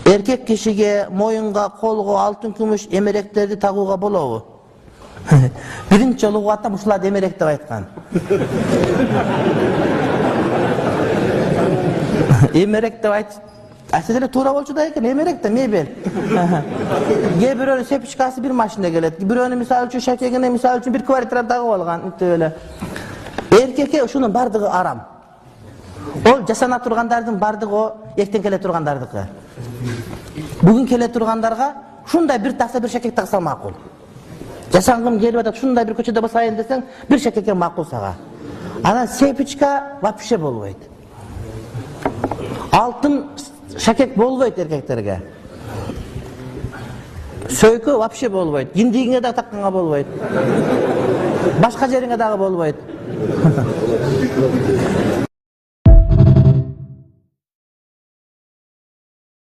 Erkek kişiге moyunga, kolgo altın kumuş emereklerdi tagууга болобу? Birinchi jolu atam ушуларды эмерек деп айткан. Эмерек деп айт. Aslında tuğra bolçu da eкен, emerek de mebel. Biröөнүн sepişkası bir maşinede gelet. Biröөнүn misal üçün şakegine misal üçün bir kvartira dagı bolgan, öyle. Erkekке uşunun bardığı aram. Ol жасана тургандардын бардыгы о эртең келе тургандардыкы. Бүгүн келе тургандарга ушундай бир такса бир шакек такса макул. Жасангым келип атат, ушундай бир көчөдө басайын десең, бир шакекке макул сага. Анан sepичка вообще болбойт. Алтын шакек болбойт эркектерге. Сөйкө вообще болбойт. Киндигиңе да такканга болбойт. Башка жериңе дагы болбойт.